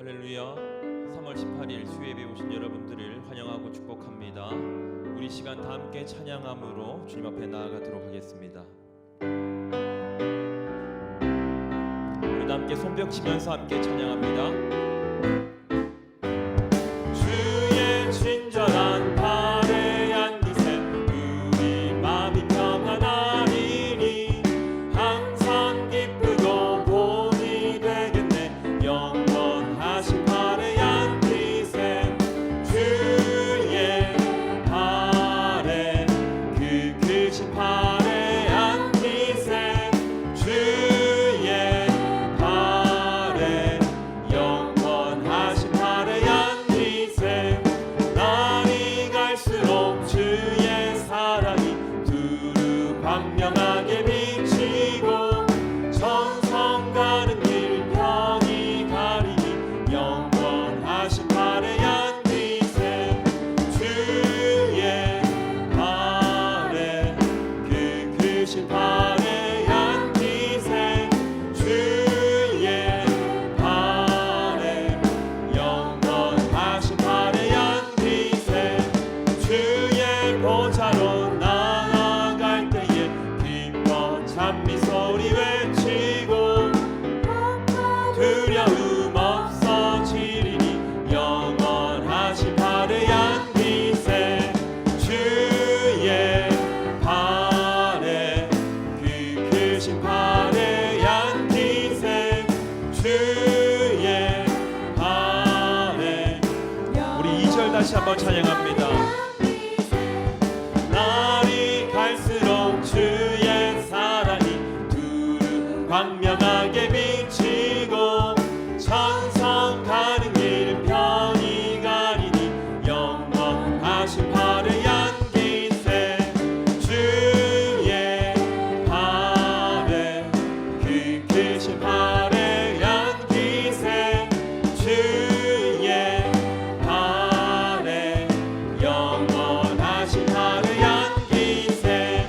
할렐루야. 3월 18일 수요예배 오신 여러분들을 환영하고 축복합니다. 우리 시간 다 함께 찬양함으로 주님 앞에 나아가도록 하겠습니다. 우리 다 함께 손뼉 치면서 함께 찬양합니다. 주의 친절한 발에 안기세 우리 마음이 평안하리니 항상 기쁘고 복이 되겠네. 영원하신 발에 안기세 주의 발에 그 크신 발에 안기세 주의 발에 영원하신 발에 안기세. 날이 갈수록 주의 사랑이 두루 광명하게 비치고 천성 가는 길 편히 가리니 영원하신 발에 안기세 주의 발에 그 크신 발에 안기세 주의 발에 영원하신 발에 안기세. 주의 보좌로 나아갈 때에 기뻐 찬미 소리 외치고 두려움 없어지리니 영원하신 발에 안기세 주의 발에 그 크신 발에 안기세 주의 발에. 우리 2절 다시 한번 찬양합니다. 날이 갈수록 주의 사랑이 두루 광명하게 비치고 천성 가는 길 편히 가리니 영원하신 발에 안기세 주의 발에 그 크신 발에 안기세 주의 발에 영원하신 발에 안기세.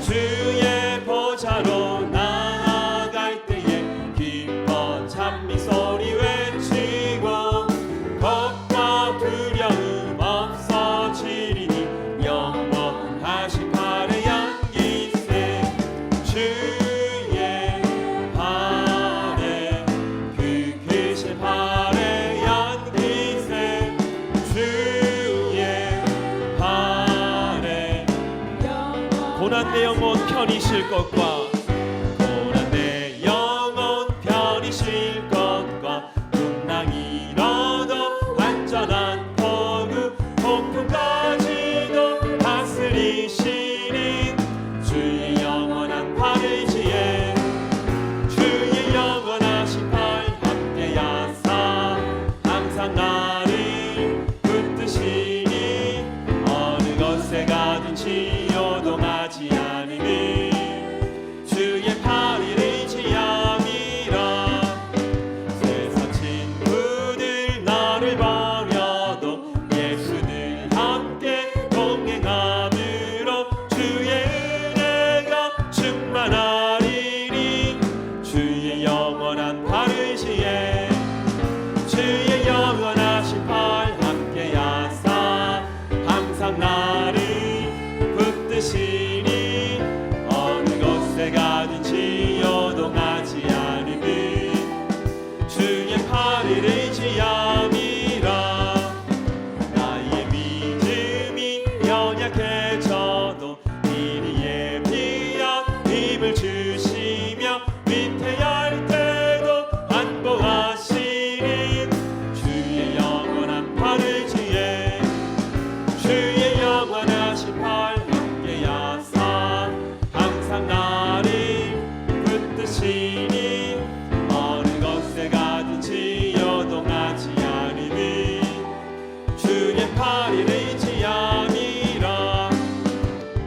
주의 보좌로 나아갈 때에 기뻐 찬미 소리 외치고 겁과 두려움 없어지리니 영원하신 발에 안기세 주의 발에 그 크신 발에 안기세 주의 발에. 고난 내 영혼 편히 쉴 것과 고난 내 영혼 편히 쉴 것과 풍랑이 일어도 안전한 포구 폭풍까지도 다스리시는 주의 영원한 발을 지에 주의 영원하신 발 함께하사 항상 나를 붙드시니 어느 것에 가든지 요동하지 않으니 주의 팔을 의지함이라. 세상 친구들 나를 버려도 예수는 함께 동행함으로 주의 은혜가 충만하리니 주의 영원한 팔을 지에 주의 영원하신 팔 함께하사 항상 나를 붙드시니 어느 곳에 가든지 요동하지 않으니 주의 팔을 의지함이라. 나의 믿음이 연약해져도 이리에 비어 힘을 주시며 위태할 때도 안보하시는 주의 영원한 팔을 지에 주의 영원하신 팔 함께하사 항상 나를 붙드시니 어느 곳에 가든지 요동하지 않으니 주의 팔을 의지함이라.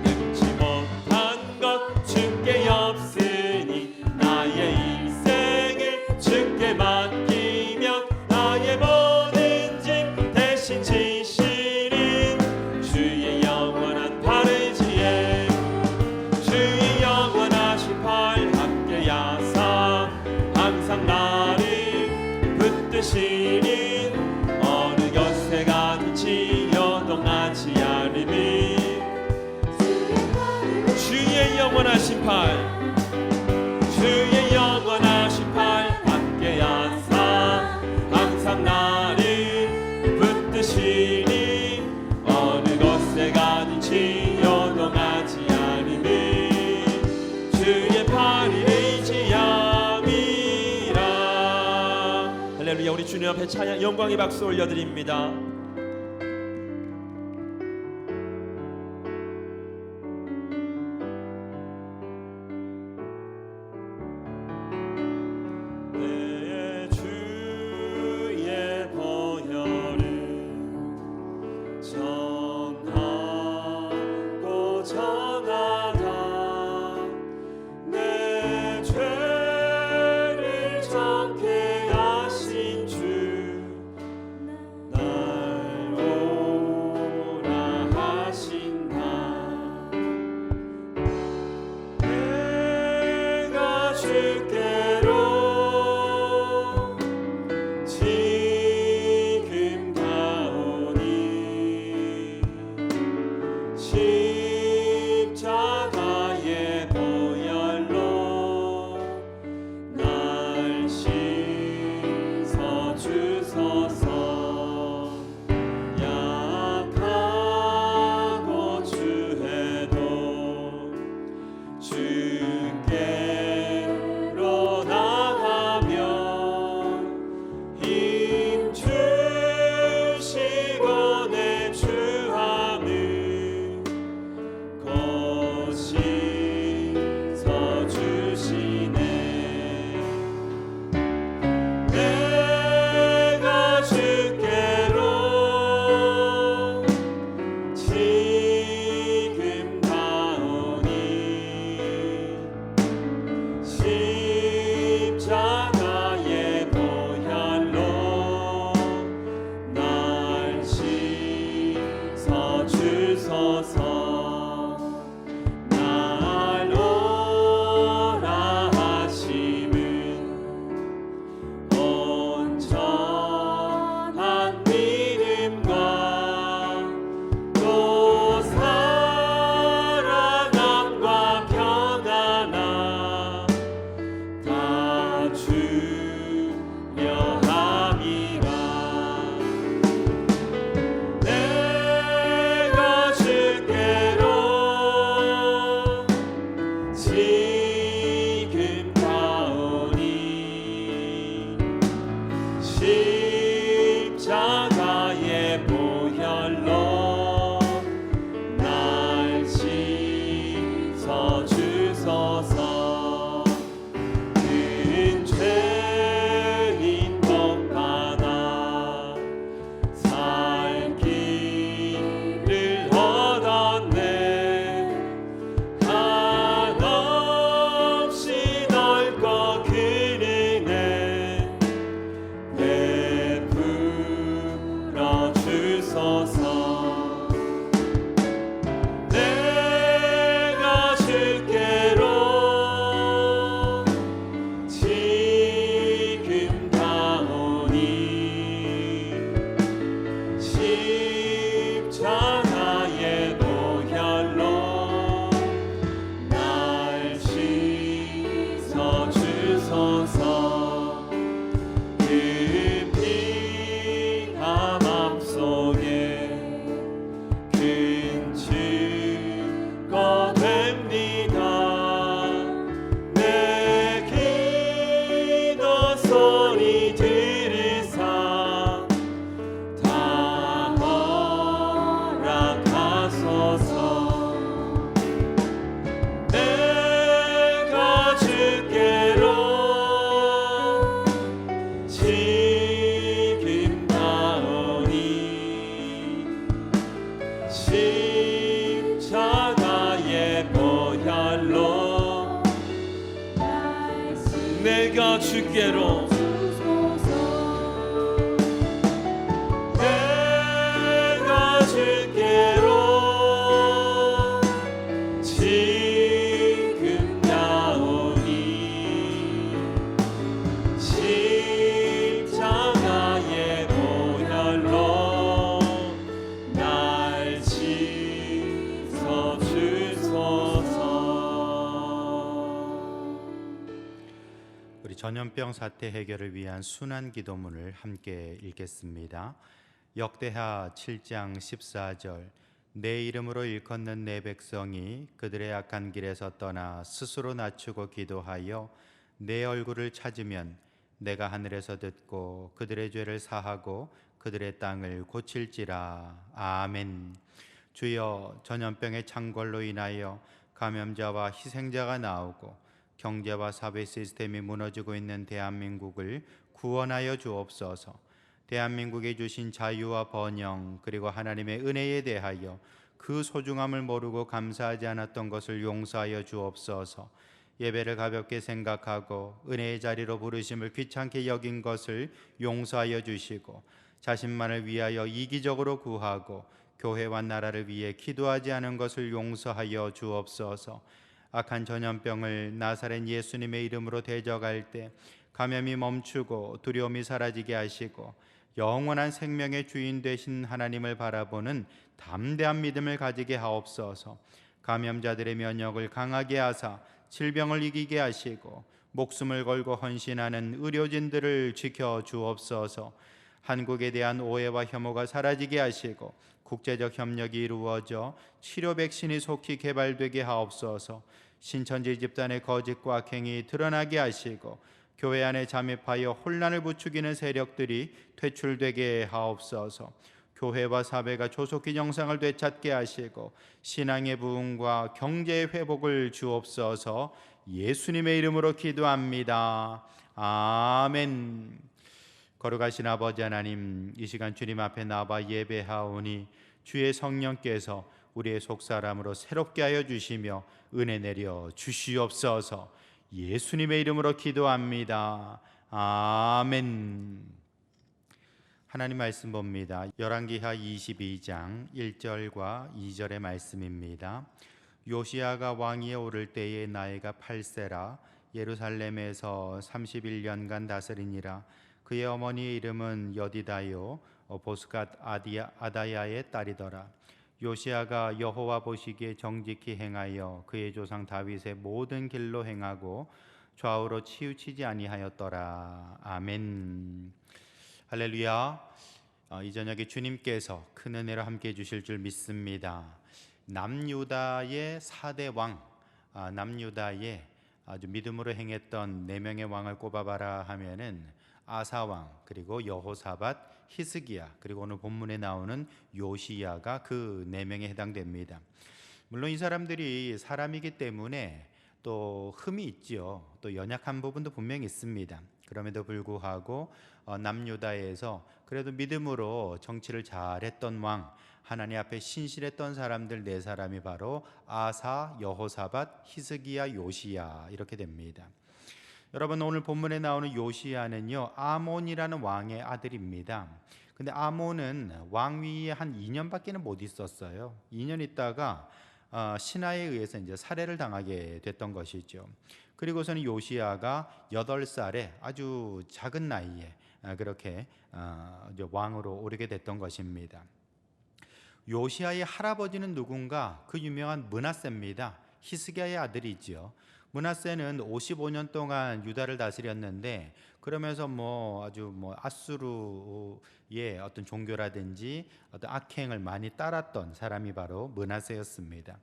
능치 못한 것 주께 없으니 나의 일생을 주께 맡기며 나의 모든 짐 대신 지시는 주의 영원한 팔을 지에 주의 영원하신 팔 함께하사 항상 나를 붙드시니 할렐루야. 우리 주님 앞에 찬양 영광의 박수 올려드립니다. 내가 주께로 내가 주께로 지금 나오니 십자가의 보혈로 날 씻어 주소서. 우리 전염병 사태 해결을 위한 순환 기도문을 함께 읽겠습니다. 역대하 7장 14절 내 이름으로 일컫는 내 백성이 그들의 악한 길에서 떠나 스스로 낮추고 기도하여 내 얼굴을 찾으면 내가 하늘에서 듣고 그들의 죄를 사하고 그들의 땅을 고칠지라. 아멘. 주여, 전염병의 창궐로 인하여 감염자와 희생자가 나오고 경제와 사회 시스템이 무너지고 있는 대한민국을 구원하여 주옵소서. 대한민국에 주신 자유와 번영 그리고 하나님의 은혜에 대하여 그 소중함을 모르고 감사하지 않았던 것을 용서하여 주옵소서. 예배를 가볍게 생각하고 은혜의 자리로 부르심을 귀찮게 여긴 것을 용서하여 주시고 자신만을 위하여 이기적으로 구하고 교회와 나라를 위해 기도하지 않은 것을 용서하여 주옵소서. 악한 전염병을 나사렛 예수님의 이름으로 대적할 때 감염이 멈추고 두려움이 사라지게 하시고 영원한 생명의 주인 되신 하나님을 바라보는 담대한 믿음을 가지게 하옵소서. 감염자들의 면역을 강하게 하사 질병을 이기게 하시고 목숨을 걸고 헌신하는 의료진들을 지켜 주옵소서. 한국에 대한 오해와 혐오가 사라지게 하시고 국제적 협력이 이루어져 치료 백신이 속히 개발되게 하옵소서. 신천지 집단의 거짓과 악행이 드러나게 하시고 교회 안에 잠입하여 혼란을 부추기는 세력들이 퇴출되게 하옵소서. 교회와 사회가 조속히 정상을 되찾게 하시고 신앙의 부흥과 경제의 회복을 주옵소서. 예수님의 이름으로 기도합니다. 아멘. 거룩하신 아버지 하나님, 이 시간 주님 앞에 나와 예배하오니 주의 성령께서 우리의 속사람으로 새롭게 하여 주시며 은혜 내려 주시옵소서. 예수님의 이름으로 기도합니다. 아멘. 하나님 말씀 봅니다. 열왕기하 22장 1절과 2절의 말씀입니다. 요시야가 왕위에 오를 때에 나이가 8세라 예루살렘에서 31년간 다스리니라. 그의 어머니의 이름은 여디다요 보스갓 아다야의 딸이더라. 요시야가 여호와 보시기에 정직히 행하여 그의 조상 다윗의 모든 길로 행하고 좌우로 치우치지 아니하였더라. 아멘. 할렐루야. 이 저녁에 주님께서 큰 은혜로 함께해 주실 줄 믿습니다. 남유다의 4대 왕, 남유다의 아주 믿음으로 행했던 4명의 왕을 꼽아봐라 하면은 아사왕, 그리고 여호사밧, 히스기야, 그리고 오늘 본문에 나오는 요시야가 그 4명에 해당됩니다. 물론 이 사람들이 사람이기 때문에 또 흠이 있지요. 또 연약한 부분도 분명히 있습니다. 그럼에도 불구하고 남유다에서 그래도 믿음으로 정치를 잘했던 왕, 하나님 앞에 신실했던 사람들 4사람이 바로 아사, 여호사밧, 히스기야, 요시야 이렇게 됩니다. 여러분, 오늘 본문에 나오는 요시야는요 아몬이라는 왕의 아들입니다. 근데 아몬은 왕위에 한 2년밖에는 못 있었어요. 2년 있다가 신하에 의해서 이제 살해를 당하게 됐던 것이죠. 그리고서는 요시야가 8살에 아주 작은 나이에 그렇게 왕으로 오르게 됐던 것입니다. 요시야의 할아버지는 누군가? 그 유명한 므낫세입니다. 히스기야의 아들이지요. 므낫세는 55년 동안 유다를 다스렸는데 그러면서 아주 아수르의 어떤 종교라든지 어떤 악행을 많이 따랐던 사람이 바로 므낫세였습니다.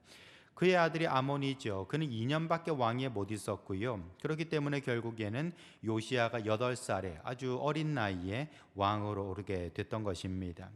그의 아들이 아몬이죠. 그는 2년밖에 왕위에 못 있었고요. 그렇기 때문에 결국에는 요시야가 8살에 아주 어린 나이에 왕으로 오르게 됐던 것입니다.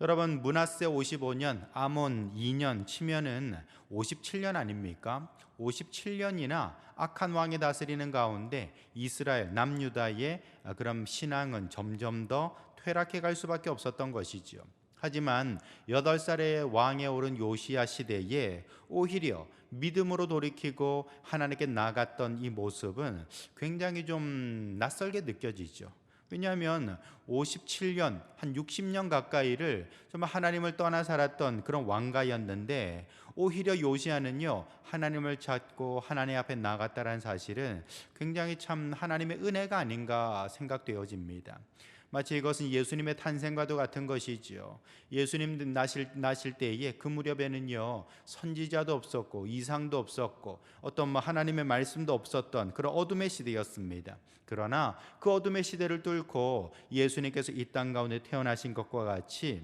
여러분, 므낫세 55년, 아몬 2년 치면은 57년 아닙니까? 57년이나 악한 왕이 다스리는 가운데 이스라엘 남유다의 그런 신앙은 점점 더 퇴락해 갈 수밖에 없었던 것이지요. 하지만 8살의 왕에 오른 요시야 시대에 오히려 믿음으로 돌이키고 하나님께 나아갔던 이 모습은 굉장히 좀 낯설게 느껴지죠. 왜냐하면 57년, 한 60년 가까이를 정말 하나님을 떠나 살았던 그런 왕가였는데 오히려 요시야는요 하나님을 찾고 하나님 앞에 나갔다는 사실은 굉장히 참 하나님의 은혜가 아닌가 생각되어집니다. 마치 이것은 예수님의 탄생과도 같은 것이지요. 예수님 나실 때에 그 무렵에는요 선지자도 없었고 이상도 없었고 어떤 하나님의 말씀도 없었던 그런 어둠의 시대였습니다. 그러나 그 어둠의 시대를 뚫고 예수님께서 이 땅 가운데 태어나신 것과 같이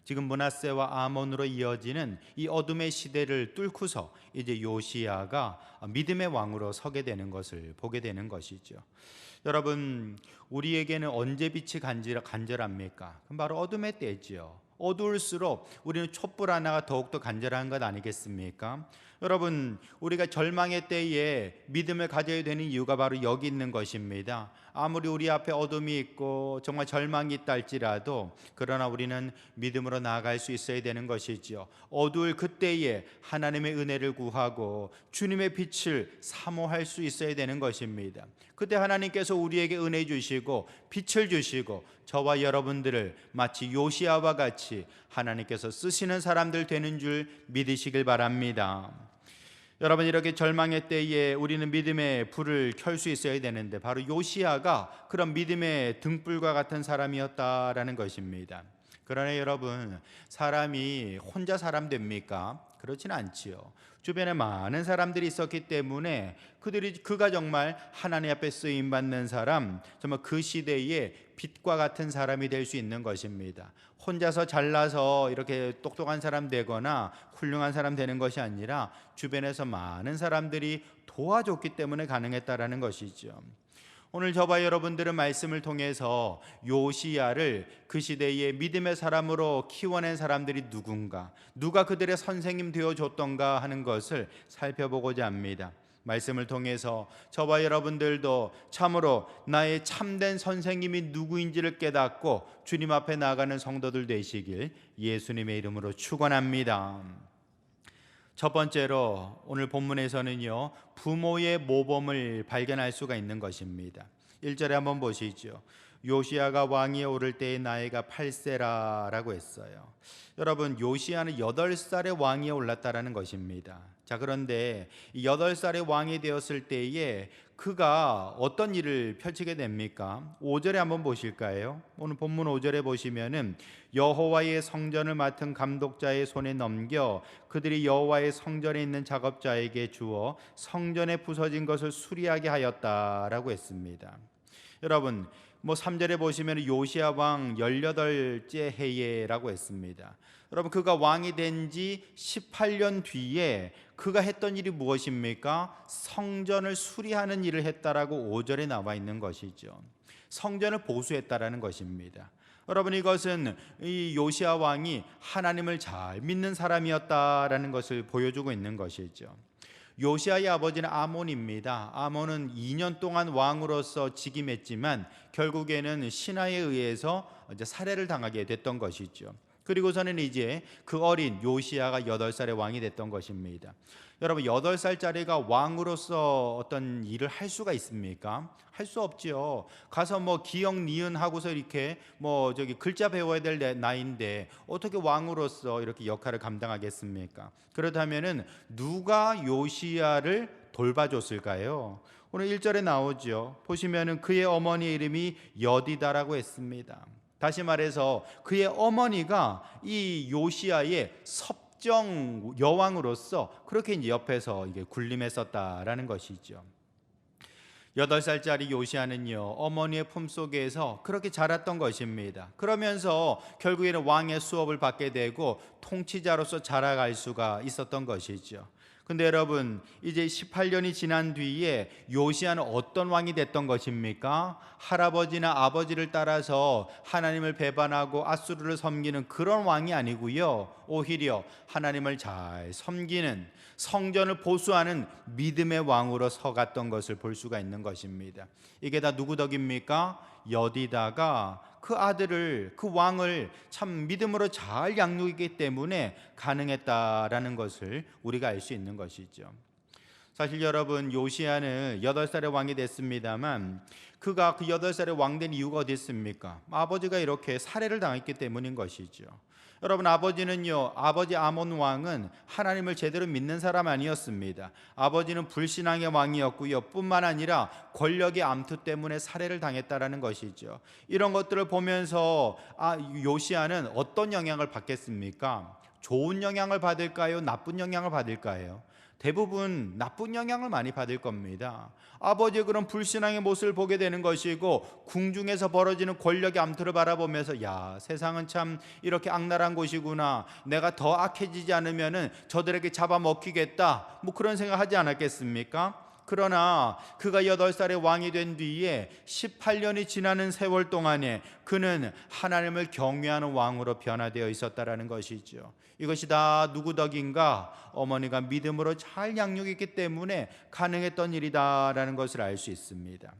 지금 므낫세와 아몬으로 이어지는 이 어둠의 시대를 뚫고서 이제 요시야가 믿음의 왕으로 서게 되는 것을 보게 되는 것이죠. 여러분, 우리에게는 언제 빛이 간절합니까? 그럼 바로 어둠의 때지요. 어두울수록 우리는 촛불 하나가 더욱더 간절한 것 아니겠습니까? 여러분, 우리가 절망의 때에 믿음을 가져야 되는 이유가 바로 여기 있는 것입니다. 아무리 우리 앞에 어둠이 있고 정말 절망이 있다 할지라도 그러나 우리는 믿음으로 나아갈 수 있어야 되는 것이지요. 어두울 그때에 하나님의 은혜를 구하고 주님의 빛을 사모할 수 있어야 되는 것입니다. 그때 하나님께서 우리에게 은혜 주시고 빛을 주시고 저와 여러분들을 마치 요시야와 같이 하나님께서 쓰시는 사람들 되는 줄 믿으시길 바랍니다. 여러분, 이렇게 절망의 때에 우리는 믿음의 불을 켤 수 있어야 되는데 바로 요시야가 그런 믿음의 등불과 같은 사람이었다라는 것입니다. 그러나 여러분, 사람이 혼자 사람 됩니까? 그렇지는 않지요. 주변에 많은 사람들이 있었기 때문에 그가 정말 하나님 앞에 쓰임 받는 사람, 정말 그 시대에 빛과 같은 사람이 될 수 있는 것입니다. 혼자서 잘나서 이렇게 똑똑한 사람 되거나 훌륭한 사람 되는 것이 아니라 주변에서 많은 사람들이 도와줬기 때문에 가능했다라는 것이죠. 오늘 저와 여러분들은 말씀을 통해서 요시야를 그 시대의 믿음의 사람으로 키워낸 사람들이 누가 그들의 선생님 되어줬던가 하는 것을 살펴보고자 합니다. 말씀을 통해서 저와 여러분들도 참으로 나의 참된 선생님이 누구인지를 깨닫고 주님 앞에 나아가는 성도들 되시길 예수님의 이름으로 축원합니다. 첫 번째로 오늘 본문에서는요, 부모의 모범을 발견할 수가 있는 것입니다. 1절에 한번 보시죠. 요시야가 왕위에 오를 때의 나이가 8세라라고 했어요. 여러분, 요시야는 8살에 왕위에 올랐다라는 것입니다. 자, 그런데 8살에 왕이 되었을 때에 그가 어떤 일을 펼치게 됩니까? 5절에 한번 보실까요? 오늘 본문 5절에 보시면은 여호와의 성전을 맡은 감독자의 손에 넘겨 그들이 여호와의 성전에 있는 작업자에게 주어 성전에 부서진 것을 수리하게 하였다라고 했습니다. 여러분, 3절에 보시면 요시야 왕 18째 해에라고 했습니다. 여러분, 그가 왕이 된 지 18년 뒤에 그가 했던 일이 무엇입니까? 성전을 수리하는 일을 했다라고 5절에 나와 있는 것이죠. 성전을 보수했다라는 것입니다. 여러분, 이것은 이 요시야 왕이 하나님을 잘 믿는 사람이었다라는 것을 보여주고 있는 것이죠. 요시야의 아버지는 아몬입니다. 아몬은 2년 동안 왕으로서 즉임했지만 결국에는 신하에 의해서 살해를 당하게 됐던 것이죠. 그리고서는 이제 그 어린 요시야가 8살의 왕이 됐던 것입니다. 여러분, 8살짜리가 왕으로서 어떤 일을 할 수가 있습니까? 할 수 없지요. 가서 기역 니은 하고서 이렇게 글자 배워야 될 나이인데 어떻게 왕으로서 이렇게 역할을 감당하겠습니까? 그렇다면은 누가 요시야를 돌봐줬을까요? 오늘 1절에 나오죠. 보시면은 그의 어머니 이름이 여디다라고 했습니다. 다시 말해서 그의 어머니가 이 요시야의 섭정 여왕으로서 그렇게 이제 옆에서 이게 군림했었다라는 것이죠. 8살짜리 요시야는요, 어머니의 품속에서 그렇게 자랐던 것입니다. 그러면서 결국에는 왕의 수업을 받게 되고 통치자로서 자라갈 수가 있었던 것이죠. 근데 여러분, 이제 18년이 지난 뒤에 요시야는 어떤 왕이 됐던 것입니까? 할아버지나 아버지를 따라서 하나님을 배반하고 앗수르를 섬기는 그런 왕이 아니고요, 오히려 하나님을 잘 섬기는, 성전을 보수하는 믿음의 왕으로 서갔던 것을 볼 수가 있는 것입니다. 이게 다 누구 덕입니까? 여디다가 그 아들을, 그 왕을 참 믿음으로 잘 양육했기 때문에 가능했다라는 것을 우리가 알 수 있는 것이죠. 사실 여러분, 요시야는 8살의 왕이 됐습니다만 그가 그 8살의 왕 된 이유가 어디 있습니까? 아버지가 이렇게 살해를 당했기 때문인 것이죠. 여러분, 아버지 아몬 왕은 하나님을 제대로 믿는 사람 아니었습니다. 아버지는 불신앙의 왕이었고요, 뿐만 아니라 권력의 암투 때문에 살해를 당했다라는 것이죠. 이런 것들을 보면서 요시야는 어떤 영향을 받겠습니까? 좋은 영향을 받을까요? 나쁜 영향을 받을까요? 대부분 나쁜 영향을 많이 받을 겁니다. 아버지의 그런 불신앙의 모습을 보게 되는 것이고, 궁중에서 벌어지는 권력의 암투를 바라보면서 야, 세상은 참 이렇게 악랄한 곳이구나, 내가 더 악해지지 않으면은 저들에게 잡아먹히겠다, 뭐 그런 생각하지 않았겠습니까? 그러나 그가 8살의 왕이 된 뒤에 18년이 지나는 세월 동안에 그는 하나님을 경외하는 왕으로 변화되어 있었다라는 것이죠. 이것이 다 누구 덕인가? 어머니가 믿음으로 잘 양육했기 때문에 가능했던 일이다라는 것을 알 수 있습니다.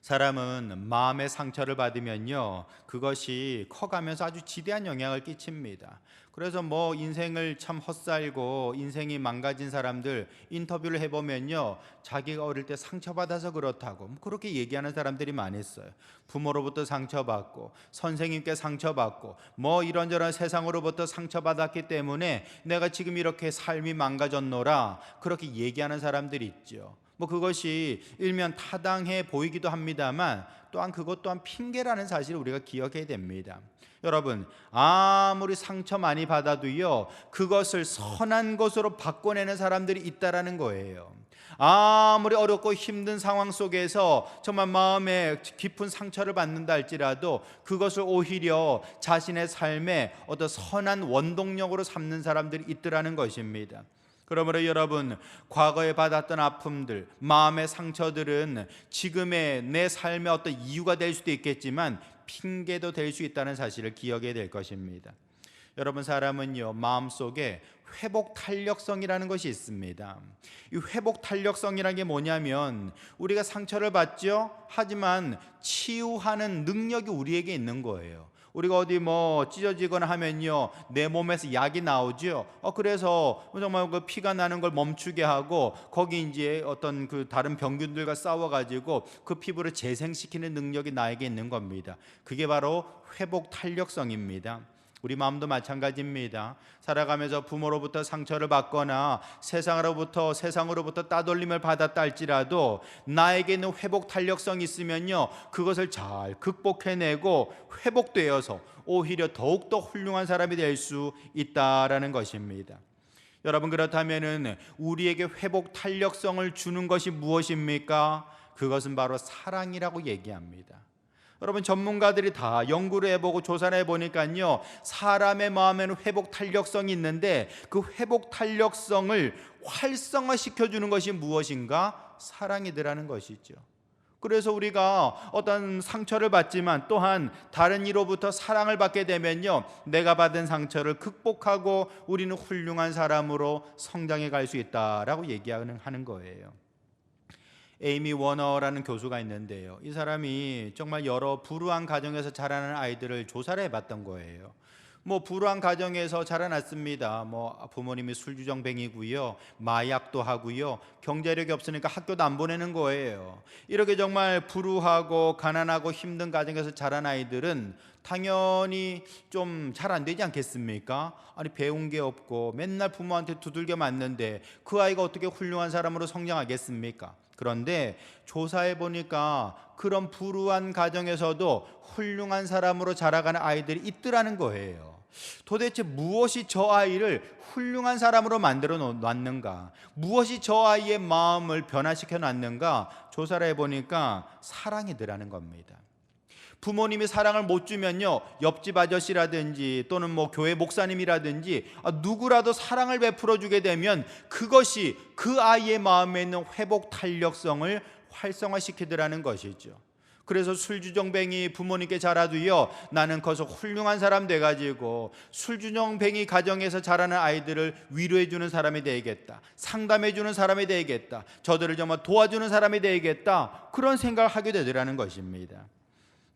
사람은 마음의 상처를 받으면요, 그것이 커가면서 아주 지대한 영향을 끼칩니다. 그래서 뭐 인생을 참 헛살고 인생이 망가진 사람들 인터뷰를 해보면요, 자기가 어릴 때 상처받아서 그렇다고 그렇게 얘기하는 사람들이 많았어요. 부모로부터 상처받고 선생님께 상처받고 뭐 이런저런 세상으로부터 상처받았기 때문에 내가 지금 이렇게 삶이 망가졌노라, 그렇게 얘기하는 사람들이 있죠. 뭐 그것이 일면 타당해 보이기도 합니다만, 또한 그것 또한 핑계라는 사실을 우리가 기억해야 됩니다. 여러분, 아무리 상처 많이 받아도요, 그것을 선한 것으로 바꿔내는 사람들이 있다라는 거예요. 아무리 어렵고 힘든 상황 속에서 정말 마음에 깊은 상처를 받는다 할지라도 그것을 오히려 자신의 삶의 어떤 선한 원동력으로 삼는 사람들이 있더라는 것입니다. 그러므로 여러분, 과거에 받았던 아픔들, 마음의 상처들은 지금의 내 삶의 어떤 이유가 될 수도 있겠지만 핑계도 될 수 있다는 사실을 기억해야 될 것입니다. 여러분, 사람은요, 마음속에 회복 탄력성이라는 것이 있습니다. 이 회복 탄력성이라는 게 뭐냐면, 우리가 상처를 받죠. 하지만 치유하는 능력이 우리에게 있는 거예요. 우리가 어디 뭐 찢어지거나 하면요, 내 몸에서 약이 나오죠. 그래서 정말 그 피가 나는 걸 멈추게 하고 거기 이제 어떤 그 다른 병균들과 싸워가지고 그 피부를 재생시키는 능력이 나에게 있는 겁니다. 그게 바로 회복 탄력성입니다. 우리 마음도 마찬가지입니다. 살아가면서 부모로부터 상처를 받거나 세상으로부터 따돌림을 받았다 할지라도 나에게 있는 회복 탄력성이 있으면요, 그것을 잘 극복해내고 회복되어서 오히려 더욱더 훌륭한 사람이 될 수 있다라는 것입니다. 여러분, 그렇다면은 우리에게 회복 탄력성을 주는 것이 무엇입니까? 그것은 바로 사랑이라고 얘기합니다. 여러분, 전문가들이 다 연구를 해보고 조사를 해보니까요, 사람의 마음에는 회복 탄력성이 있는데 그 회복 탄력성을 활성화시켜주는 것이 무엇인가? 사랑이더라는 것이죠. 그래서 우리가 어떤 상처를 받지만 또한 다른 이로부터 사랑을 받게 되면요, 내가 받은 상처를 극복하고 우리는 훌륭한 사람으로 성장해 갈 수 있다라고 얘기하는 거예요. 에이미 워너라는 교수가 있는데요, 이 사람이 정말 여러 불우한 가정에서 자라는 아이들을 조사를 해봤던 거예요. 뭐 불우한 가정에서 자라났습니다. 뭐 부모님이 술주정뱅이고요, 마약도 하고요, 경제력이 없으니까 학교도 안 보내는 거예요. 이렇게 정말 불우하고 가난하고 힘든 가정에서 자란 아이들은 당연히 좀 잘 안 되지 않겠습니까? 아니, 배운 게 없고 맨날 부모한테 두들겨 맞는데 그 아이가 어떻게 훌륭한 사람으로 성장하겠습니까? 그런데 조사해 보니까 그런 불우한 가정에서도 훌륭한 사람으로 자라가는 아이들이 있더라는 거예요. 도대체 무엇이 저 아이를 훌륭한 사람으로 만들어 놨는가? 무엇이 저 아이의 마음을 변화시켜 놨는가? 조사를 해보니까 사랑이더라는 겁니다. 부모님이 사랑을 못 주면요, 옆집 아저씨라든지 또는 뭐 교회 목사님이라든지 누구라도 사랑을 베풀어 주게 되면 그것이 그 아이의 마음에 있는 회복 탄력성을 활성화시키더라는 것이죠. 그래서 술주정뱅이 부모님께 자라도요, 나는 커서 훌륭한 사람 돼가지고 술주정뱅이 가정에서 자라는 아이들을 위로해주는 사람이 되겠다, 상담해주는 사람이 되겠다, 저들을 정말 도와주는 사람이 되겠다, 그런 생각을 하게 되더라는 것입니다.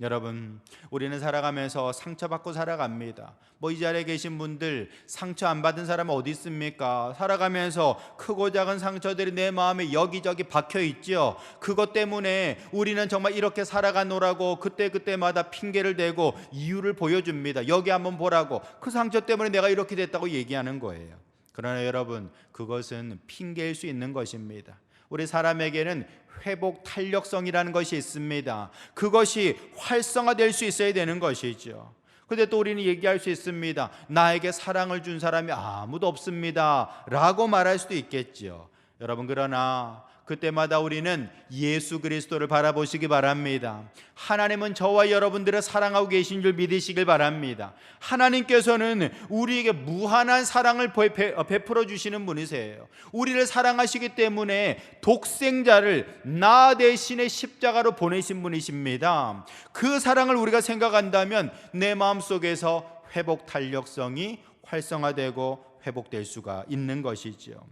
여러분, 우리는 살아가면서 상처받고 살아갑니다. 뭐 이 자리에 계신 분들 상처 안 받은 사람은 어디 있습니까? 살아가면서 크고 작은 상처들이 내 마음에 여기저기 박혀 있죠. 그것 때문에 우리는 정말 이렇게 살아가노라고 그때마다 핑계를 대고 이유를 보여줍니다. 여기 한번 보라고, 그 상처 때문에 내가 이렇게 됐다고 얘기하는 거예요. 그러나 여러분, 그것은 핑계일 수 있는 것입니다. 우리 사람에게는 회복 탄력성이라는 것이 있습니다. 그것이 활성화될 수 있어야 되는 것이죠. 근데 또 우리는 얘기할 수 있습니다. 나에게 사랑을 준 사람이 아무도 없습니다 라고 말할 수도 있겠죠. 여러분, 그러나 그때마다 우리는 예수 그리스도를 바라보시기 바랍니다. 하나님은 저와 여러분들을 사랑하고 계신 줄 믿으시길 바랍니다. 하나님께서는 우리에게 무한한 사랑을 베풀어 주시는 분이세요. 우리를 사랑하시기 때문에 독생자를 나 대신에 십자가로 보내신 분이십니다. 그 사랑을 우리가 생각한다면 내 마음속에서 회복 탄력성이 활성화되고 회복될 수가 있는 것이죠.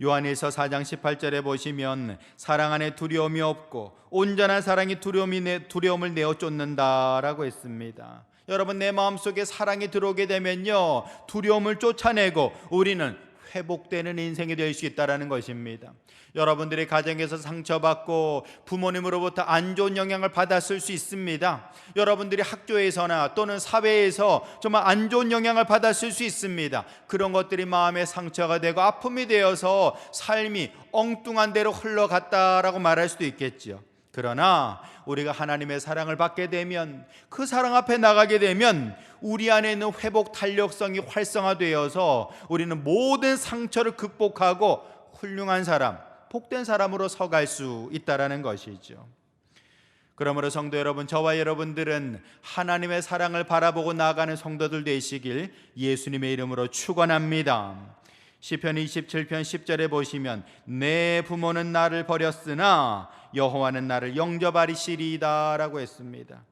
요한일서 4장 18절에 보시면 사랑 안에 두려움이 없고 온전한 사랑이 두려움을 내어 쫓는다라고 했습니다. 여러분, 내 마음속에 사랑이 들어오게 되면요, 두려움을 쫓아내고 우리는 회복되는 인생이 될 수 있다는 것입니다. 여러분들의 가정에서 상처받고 부모님으로부터 안 좋은 영향을 받았을 수 있습니다. 여러분들이 학교에서나 또는 사회에서 정말 안 좋은 영향을 받았을 수 있습니다. 그런 것들이 마음의 상처가 되고 아픔이 되어서 삶이 엉뚱한 대로 흘러갔다라고 말할 수도 있겠죠. 그러나 우리가 하나님의 사랑을 받게 되면, 그 사랑 앞에 나가게 되면 우리 안에 있는 회복 탄력성이 활성화되어서 우리는 모든 상처를 극복하고 훌륭한 사람, 복된 사람으로 서갈 수 있다는 것이죠. 그러므로 성도 여러분, 저와 여러분들은 하나님의 사랑을 바라보고 나아가는 성도들 되시길 예수님의 이름으로 축원합니다. 시편 27편 10절에 보시면 내 부모는 나를 버렸으나 여호와는 나를 영접하리시리이다 라고 했습니다.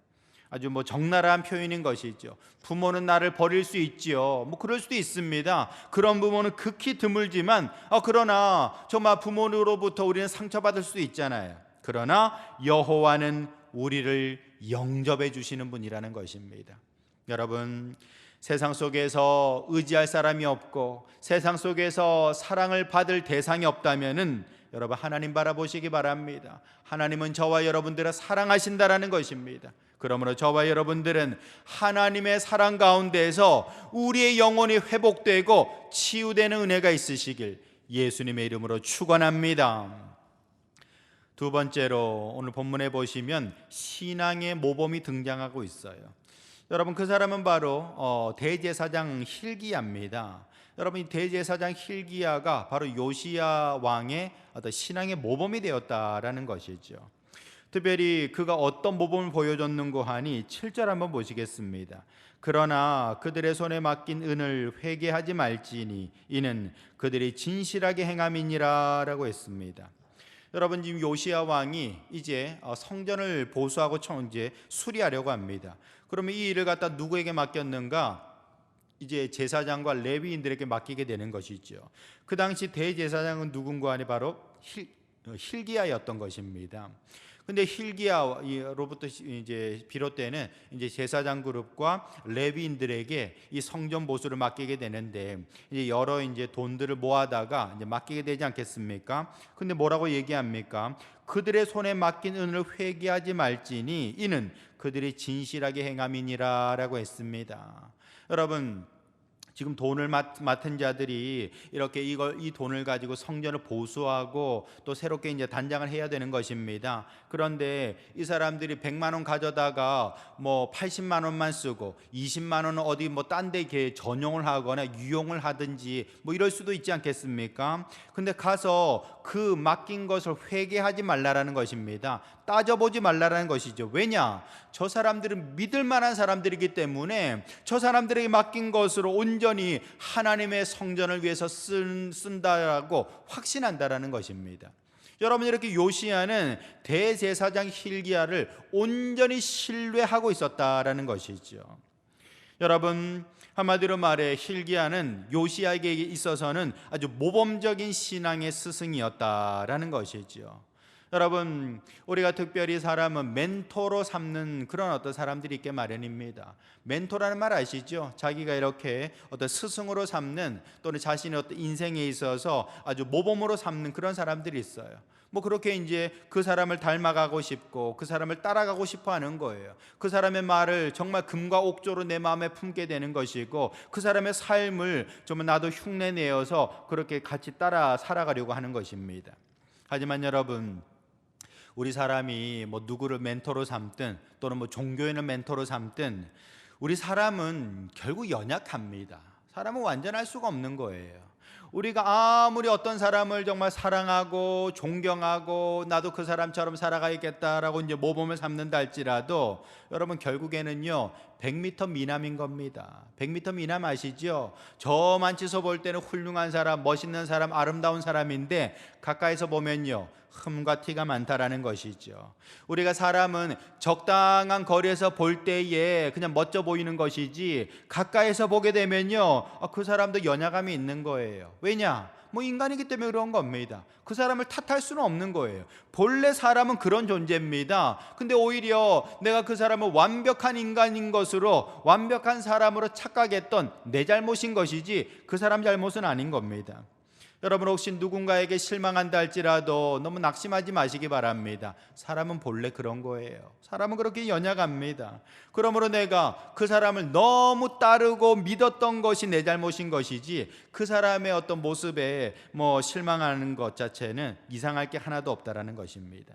아주 적나라한 표현인 것이죠. 부모는 나를 버릴 수 있지요. 그럴 수도 있습니다. 그런 부모는 극히 드물지만 그러나 정말 부모로부터 우리는 상처받을 수도 있잖아요. 그러나 여호와는 우리를 영접해 주시는 분이라는 것입니다. 여러분, 세상 속에서 의지할 사람이 없고 세상 속에서 사랑을 받을 대상이 없다면은 여러분, 하나님 바라보시기 바랍니다. 하나님은 저와 여러분들을 사랑하신다라는 것입니다. 그러므로 저와 여러분들은 하나님의 사랑 가운데에서 우리의 영혼이 회복되고 치유되는 은혜가 있으시길 예수님의 이름으로 축원합니다. 두 번째로 오늘 본문에 보시면 신앙의 모범이 등장하고 있어요. 여러분, 그 사람은 바로 대제사장 hil기야입니다. 여러분, 이 대제사장 hil기야가 바로 요시야 왕의 어떤 신앙의 모범이 되었다라는 것이죠. 특별히 그가 어떤 모범을 보여줬는고 하니 7절 한번 보시겠습니다. 그러나 그들의 손에 맡긴 은을 회개하지 말지니 이는 그들이 진실하게 행함이니라 라고 했습니다. 여러분, 지금 요시야 왕이 이제 성전을 보수하고 이제 수리하려고 합니다. 그러면 이 일을 갖다 누구에게 맡겼는가? 이제 제사장과 레위인들에게 맡기게 되는 것이죠. 그 당시 대제사장은 누군가 하니 바로 hil기야였던 것입니다. 근데 hil기야로부터 이제 비롯되는 이제 제사장 그룹과 레위인들에게 이 성전 보수를 맡기게 되는데, 이제 여러 이제 돈들을 모아다가 이제 맡기게 되지 않겠습니까? 근데 뭐라고 얘기합니까? 그들의 손에 맡긴 은을 회개하지 말지니 이는 그들이 진실하게 행함이니라라고 했습니다. 여러분, 지금 돈을 맡은 자들이 이렇게 이 돈을 가지고 성전을 보수하고 또 새롭게 이제 단장을 해야 되는 것입니다. 그런데 이 사람들이 100만 원 가져다가 80만 원만 쓰고 20만 원은 어디 딴 데 전용을 하거나 유용을 하든지 이럴 수도 있지 않겠습니까? 근데 가서 그 맡긴 것을 회개하지 말라라는 것입니다. 따져보지 말라라는 것이죠. 왜냐? 저 사람들은 믿을 만한 사람들이기 때문에 저 사람들에게 맡긴 것으로 온전히 하나님의 성전을 위해서 쓴다라고 확신한다라는 것입니다. 여러분, 이렇게 요시야는 대제사장 hil기야를 온전히 신뢰하고 있었다라는 것이죠. 여러분, 한마디로 말해 hil기야는 요시야에게 있어서는 아주 모범적인 신앙의 스승이었다라는 것이죠. 여러분, 우리가 특별히 사람은 멘토로 삼는 그런 어떤 사람들이 있게 마련입니다. 멘토라는 말 아시죠? 자기가 이렇게 어떤 스승으로 삼는, 또는 자신의 어떤 인생에 있어서 아주 모범으로 삼는 그런 사람들이 있어요. 그렇게 이제 그 사람을 닮아가고 싶고 그 사람을 따라가고 싶어 하는 거예요. 그 사람의 말을 정말 금과 옥조로 내 마음에 품게 되는 것이고 그 사람의 삶을 좀 나도 흉내 내어서 그렇게 같이 따라 살아가려고 하는 것입니다. 하지만 여러분, 우리 사람이 뭐 누구를 멘토로 삼든 또는 뭐 종교인을 멘토로 삼든 우리 사람은 결국 연약합니다. 사람은 완전할 수가 없는 거예요. 우리가 아무리 어떤 사람을 정말 사랑하고 존경하고 나도 그 사람처럼 살아가야겠다라고 이제 모범을 삼는다 할지라도 여러분 결국에는요 100m 미남인 겁니다. 100m 미남 아시죠? 저 만치서 볼 때는 훌륭한 사람, 멋있는 사람, 아름다운 사람인데 가까이서 보면요 흠과 티가 많다라는 것이죠. 우리가 사람은 적당한 거리에서 볼 때에 그냥 멋져 보이는 것이지 가까이서 보게 되면요 그 사람도 연약함이 있는 거예요. 왜냐? 뭐 인간이기 때문에 그런 겁니다. 그 사람을 탓할 수는 없는 거예요. 본래 사람은 그런 존재입니다. 근데 오히려 내가 그 사람을 완벽한 인간인 것으로 완벽한 사람으로 착각했던 내 잘못인 것이지 그 사람 잘못은 아닌 겁니다. 여러분 혹시 누군가에게 실망한다 할지라도 너무 낙심하지 마시기 바랍니다. 사람은 본래 그런 거예요. 사람은 그렇게 연약합니다. 그러므로 내가 그 사람을 너무 따르고 믿었던 것이 내 잘못인 것이지 그 사람의 어떤 모습에 뭐 실망하는 것 자체는 이상할 게 하나도 없다라는 것입니다.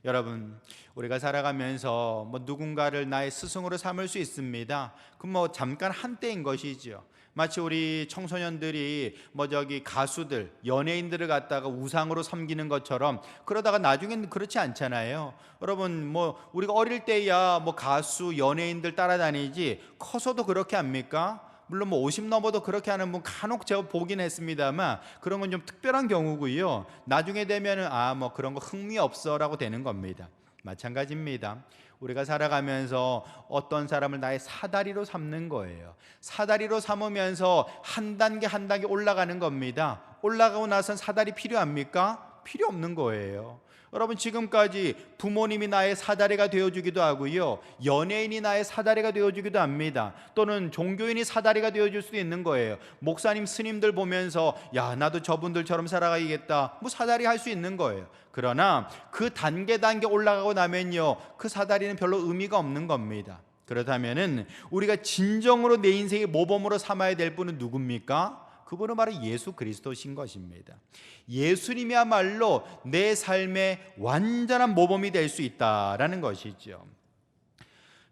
여러분 우리가 살아가면서 뭐 누군가를 나의 스승으로 삼을 수 있습니다. 그럼 뭐 잠깐 한때인 것이죠. 마치 우리 청소년들이 뭐 저기 가수들, 연예인들을 갖다가 우상으로 섬기는 것처럼 그러다가 나중에는 그렇지 않잖아요. 여러분 뭐 우리가 어릴 때야 뭐 가수, 연예인들 따라다니지 커서도 그렇게 합니까? 물론 뭐 50 넘어도 그렇게 하는 분 간혹 제가 보긴 했습니다만 그런 건 좀 특별한 경우고요. 나중에 되면은 뭐 그런 거 흥미 없어라고 되는 겁니다. 마찬가지입니다. 우리가 살아가면서 어떤 사람을 나의 사다리로 삼는 거예요. 사다리로 삼으면서 한 단계 한 단계 올라가는 겁니다. 올라가고 나선 사다리 필요합니까? 필요 없는 거예요. 여러분 지금까지 부모님이 나의 사다리가 되어주기도 하고요, 연예인이 나의 사다리가 되어주기도 합니다. 또는 종교인이 사다리가 되어줄 수도 있는 거예요. 목사님, 스님들 보면서 야 나도 저분들처럼 살아가야겠다 뭐 사다리 할 수 있는 거예요. 그러나 그 단계 올라가고 나면요 그 사다리는 별로 의미가 없는 겁니다. 그렇다면은 우리가 진정으로 내 인생의 모범으로 삼아야 될 분은 누굽니까? 그분은 바로 예수 그리스도신 것입니다. 예수님이야말로 내 삶의 완전한 모범이 될 수 있다라는 것이죠.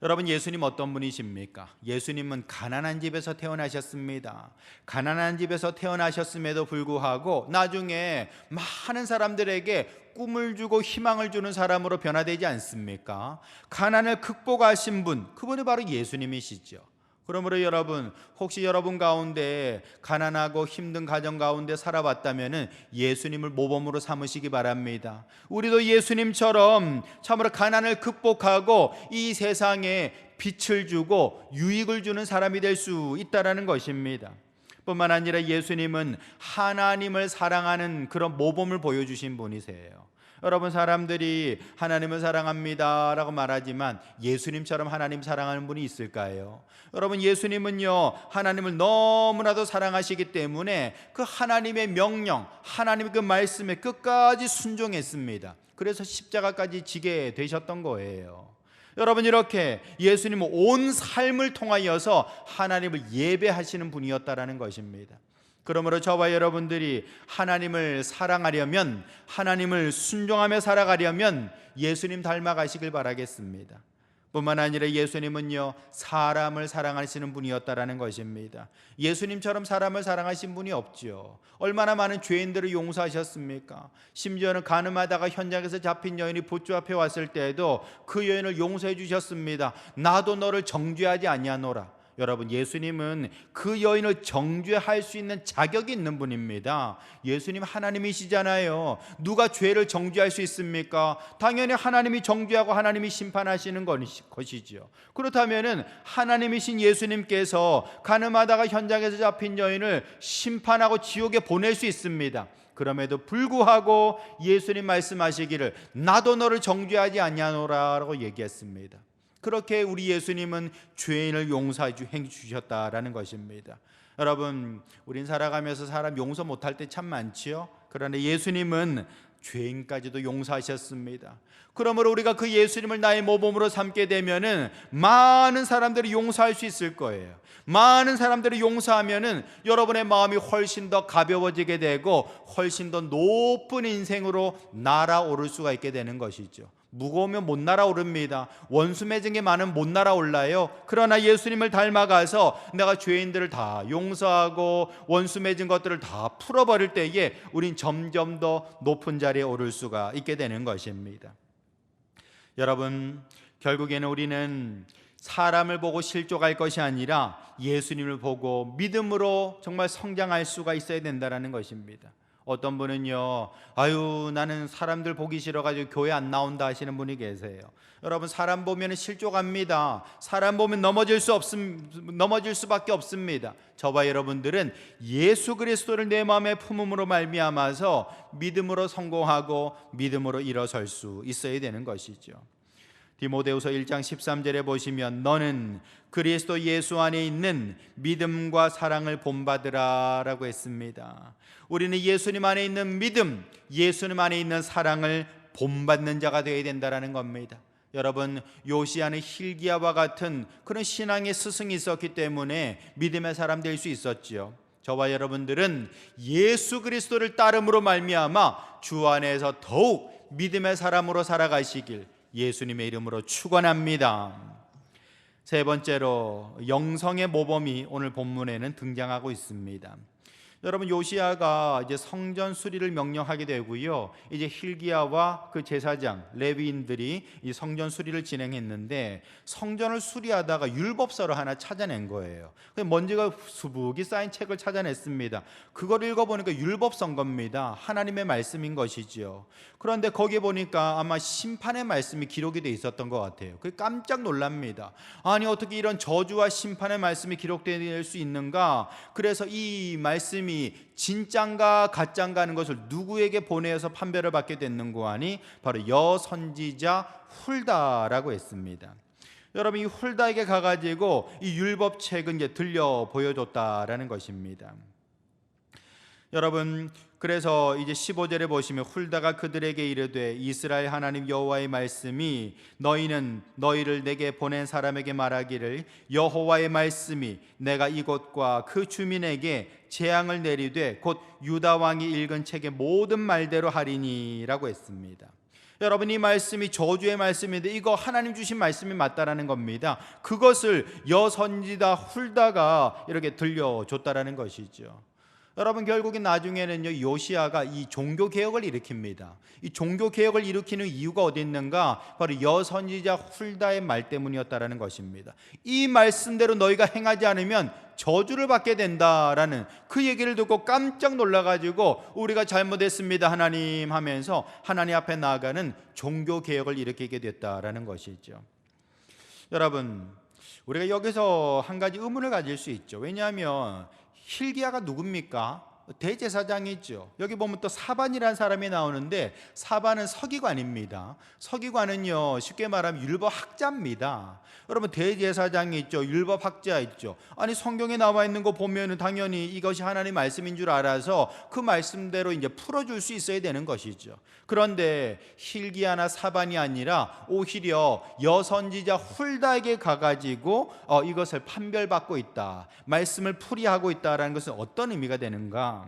여러분 예수님 어떤 분이십니까? 예수님은 가난한 집에서 태어나셨습니다. 가난한 집에서 태어나셨음에도 불구하고 나중에 많은 사람들에게 꿈을 주고 희망을 주는 사람으로 변화되지 않습니까? 가난을 극복하신 분, 그분이 바로 예수님이시죠. 그러므로 여러분 혹시 여러분 가운데 가난하고 힘든 가정 가운데 살아봤다면 예수님을 모범으로 삼으시기 바랍니다. 우리도 예수님처럼 참으로 가난을 극복하고 이 세상에 빛을 주고 유익을 주는 사람이 될 수 있다는 것입니다. 뿐만 아니라 예수님은 하나님을 사랑하는 그런 모범을 보여주신 분이세요. 여러분 사람들이 하나님을 사랑합니다 라고 말하지만 예수님처럼 하나님 사랑하는 분이 있을까요? 여러분 예수님은요 하나님을 너무나도 사랑하시기 때문에 그 하나님의 명령, 하나님의 그 말씀에 끝까지 순종했습니다. 그래서 십자가까지 지게 되셨던 거예요. 여러분 이렇게 예수님은 온 삶을 통하여서 하나님을 예배하시는 분이었다라는 것입니다. 그러므로 저와 여러분들이 하나님을 사랑하려면, 하나님을 순종하며 살아가려면 예수님 닮아가시길 바라겠습니다. 뿐만 아니라 예수님은요 사람을 사랑하시는 분이었다라는 것입니다. 예수님처럼 사람을 사랑하신 분이 없죠. 얼마나 많은 죄인들을 용서하셨습니까? 심지어는 간음하다가 현장에서 잡힌 여인이 보좌 앞에 왔을 때에도 그 여인을 용서해 주셨습니다. 나도 너를 정죄하지 아니하노라. 여러분 예수님은 그 여인을 정죄할 수 있는 자격이 있는 분입니다. 예수님 하나님이시잖아요. 누가 죄를 정죄할 수 있습니까? 당연히 하나님이 정죄하고 하나님이 심판하시는 것이죠. 그렇다면 하나님이신 예수님께서 간음하다가 현장에서 잡힌 여인을 심판하고 지옥에 보낼 수 있습니다. 그럼에도 불구하고 예수님 말씀하시기를 나도 너를 정죄하지 아니하노라 라고 얘기했습니다. 그렇게 우리 예수님은 죄인을 용서해 주셨다라는 것입니다. 여러분 우린 살아가면서 사람 용서 못할 때 참 많지요. 그런데 예수님은 죄인까지도 용서하셨습니다. 그러므로 우리가 그 예수님을 나의 모범으로 삼게 되면은 많은 사람들이 용서할 수 있을 거예요. 많은 사람들이 용서하면은 여러분의 마음이 훨씬 더 가벼워지게 되고 훨씬 더 높은 인생으로 날아오를 수가 있게 되는 것이죠. 무거우면 못 날아오릅니다. 원수 맺은 게 많으면 못 날아올라요. 그러나 예수님을 닮아가서 내가 죄인들을 다 용서하고 원수 맺은 것들을 다 풀어버릴 때에 우린 점점 더 높은 자리에 오를 수가 있게 되는 것입니다. 여러분, 결국에는 우리는 사람을 보고 실족할 것이 아니라 예수님을 보고 믿음으로 정말 성장할 수가 있어야 된다는 것입니다. 어떤 분은요, 아유 나는 사람들 보기 싫어가지고 교회 안 나온다 하시는 분이 계세요. 여러분, 사람 보면 실족합니다. 사람 보면 넘어질 수밖에 없습니다. 저와 여러분들은 예수 그리스도를 내 마음에 품음으로 말미암아서 믿음으로 성공하고 믿음으로 일어설 수 있어야 되는 것이죠. 디모데후서 1장 13절에 보시면 너는 그리스도 예수 안에 있는 믿음과 사랑을 본받으라 라고 했습니다. 우리는 예수님 안에 있는 믿음, 예수님 안에 있는 사랑을 본받는 자가 되어야 된다는 겁니다. 여러분, 요시야는 힐기야와 같은 그런 신앙의 스승이 있었기 때문에 믿음의 사람 될 수 있었지요. 저와 여러분들은 예수 그리스도를 따름으로 말미암아 주 안에서 더욱 믿음의 사람으로 살아가시길 예수님의 이름으로 축원합니다. 세 번째로 영성의 모범이 오늘 본문에는 등장하고 있습니다. 여러분, 요시야가 이제 성전 수리를 명령하게 되고요. 이제 힐기야와 그 제사장 레위인들이 이 성전 수리를 진행했는데 성전을 수리하다가 율법서를 하나 찾아낸 거예요. 먼지가 수북이 쌓인 책을 찾아냈습니다. 그걸 읽어보니까 율법서인 겁니다. 하나님의 말씀인 것이죠. 그런데 거기에 보니까 아마 심판의 말씀이 기록이 돼 있었던 것 같아요. 그게 깜짝 놀랍니다. 아니, 어떻게 이런 저주와 심판의 말씀이 기록될 수 있는가? 그래서 이 말씀이 진짠가 가짠가 하는 것을 누구에게 보내어서 판별을 받게 됐는고 하니 바로 여선지자 훌다라고 했습니다. 여러분, 이 훌다에게 가가지고 이 율법책은 이제 들려 보여줬다라는 것입니다. 여러분, 그래서 이제 15절에 보시면 훌다가 그들에게 이르되 이스라엘 하나님 여호와의 말씀이 너희는 너희를 내게 보낸 사람에게 말하기를 여호와의 말씀이 내가 이곳과 그 주민에게 재앙을 내리되 곧 유다 왕이 읽은 책의 모든 말대로 하리니라고 했습니다. 여러분, 이 말씀이 저주의 말씀인데 이거 하나님 주신 말씀이 맞다라는 겁니다. 그것을 여선지자 훌다가 이렇게 들려줬다라는 것이죠. 여러분, 결국엔 나중에는요, 요시야가 이 종교개혁을 일으킵니다. 이 종교개혁을 일으키는 이유가 어디 있는가? 바로 여선지자 훌다의 말 때문이었다라는 것입니다. 이 말씀대로 너희가 행하지 않으면 저주를 받게 된다라는 그 얘기를 듣고 깜짝 놀라가지고 우리가 잘못했습니다 하나님 하면서 하나님 앞에 나아가는 종교개혁을 일으키게 됐다라는 것이죠. 여러분, 우리가 여기서 한 가지 의문을 가질 수 있죠. 왜냐하면 힐기야가 누굽니까? 대제사장이죠. 여기 보면 또 사반이라는 사람이 나오는데 사반은 서기관입니다. 서기관은요, 쉽게 말하면 율법학자입니다. 여러분, 대제사장이 있죠, 율법학자 있죠. 아니, 성경에 나와 있는 거 보면은 당연히 이것이 하나님의 말씀인 줄 알아서 그 말씀대로 이제 풀어줄 수 있어야 되는 것이죠. 그런데 힐기야나 사반이 아니라 오히려 여선지자 훌다에게 가가지고 이것을 판별받고 있다, 말씀을 풀이하고 있다라는 것은 어떤 의미가 되는가?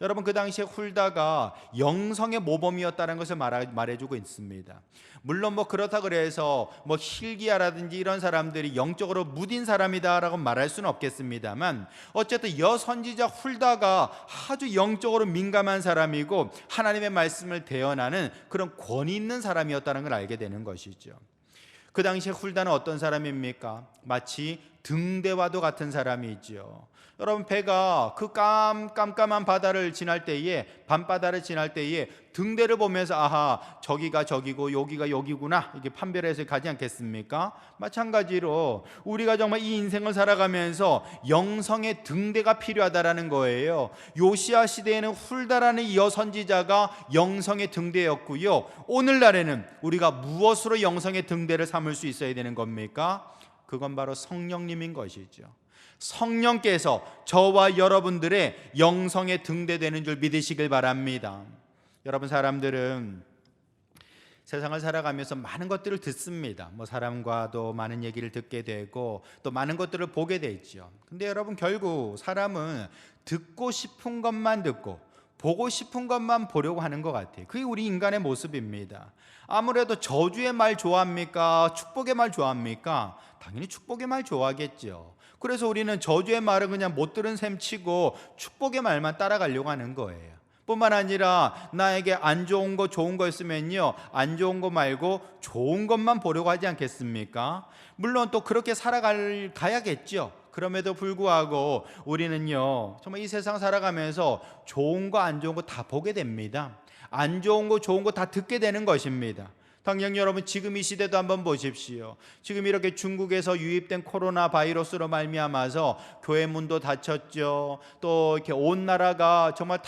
여러분, 그 당시에 훌다가 영성의 모범이었다는 것을 말해주고 있습니다. 물론 그렇다 그래서 힐기야라든지 이런 사람들이 영적으로 무딘 사람이다라고 말할 수는 없겠습니다만 어쨌든 여선지자 훌다가 아주 영적으로 민감한 사람이고 하나님의 말씀을 대언하는 그런 권위 있는 사람이었다는 걸 알게 되는 것이죠. 그 당시에 훌다는 어떤 사람입니까? 마치 등대와도 같은 사람이죠. 여러분, 배가 그 깜깜한 바다를 지날 때에, 밤바다를 지날 때에 등대를 보면서 아하, 저기가 저기고 여기가 여기구나, 이게 판별해서 가지 않겠습니까? 마찬가지로 우리가 정말 이 인생을 살아가면서 영성의 등대가 필요하다라는 거예요. 요시야 시대에는 훌다라는 이 여선지자가 영성의 등대였고요, 오늘날에는 우리가 무엇으로 영성의 등대를 삼을 수 있어야 되는 겁니까? 그건 바로 성령님인 것이죠. 성령께서 저와 여러분들의 영성의 등대되는 줄 믿으시길 바랍니다. 여러분, 사람들은 세상을 살아가면서 많은 것들을 듣습니다. 사람과도 많은 얘기를 듣게 되고 또 많은 것들을 보게 되죠. 근데 여러분, 결국 사람은 듣고 싶은 것만 듣고 보고 싶은 것만 보려고 하는 것 같아요. 그게 우리 인간의 모습입니다. 아무래도 저주의 말 좋아합니까? 축복의 말 좋아합니까? 당연히 축복의 말 좋아하겠죠. 그래서 우리는 저주의 말은 그냥 못 들은 셈 치고 축복의 말만 따라가려고 하는 거예요. 뿐만 아니라 나에게 안 좋은 거 좋은 거 있으면요, 안 좋은 거 말고 좋은 것만 보려고 하지 않겠습니까? 물론 또 그렇게 살아가야겠죠. 그럼에도 불구하고 우리는요, 정말 이 세상 살아가면서 좋은 거 안 좋은 거 다 보게 됩니다. 안 좋은 거 좋은 거 다 듣게 되는 것입니다. 당연히 여러분, 지금 이 시대도 한번 보십시오. 지금 이렇게 중국에서 유입된 코로나 바이러스로 말미암아서 교회 문도 닫혔죠. 또 이렇게 온 나라가 정말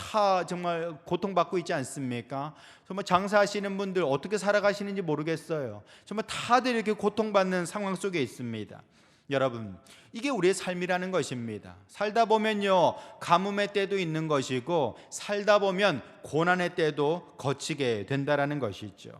고통받고 있지 않습니까? 정말 장사하시는 분들 어떻게 살아가시는지 모르겠어요. 정말 다들 이렇게 고통받는 상황 속에 있습니다. 여러분, 이게 우리의 삶이라는 것입니다. 살다 보면요, 가뭄의 때도 있는 것이고 살다 보면 고난의 때도 거치게 된다라는 것이죠.